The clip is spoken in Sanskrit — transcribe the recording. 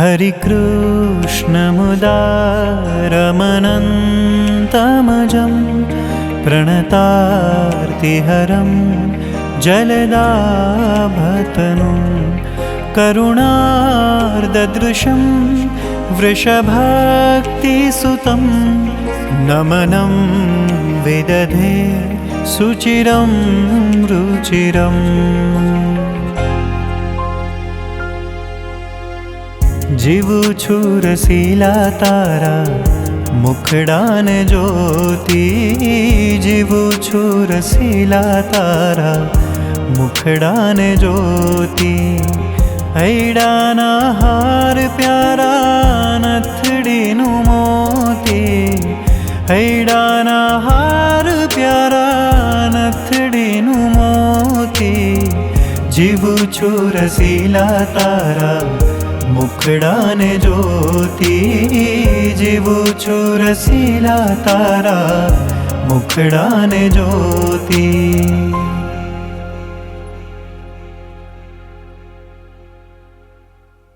हरिकृष्णमुदारमनन्तमजं प्रणतार्तिहरं जलदाभतनुं करुणार्ददृशं वृषभक्तिसुतं नमनं विदधे सुचिरं रुचिरम्। जीवु छु रसीला तारा मुखडान ज्योति, जीवु छु रसीला तारा मुखडान ज्योति। ऐडाना हार प्यारा नथड़ीनु मोती, ऐडाना हार प्यारा नथड़ीनु मोती। जीवु छु रसीला तारा मुखडान ज्योति, जीवु छु रसीला तारा मुखडान ज्योति।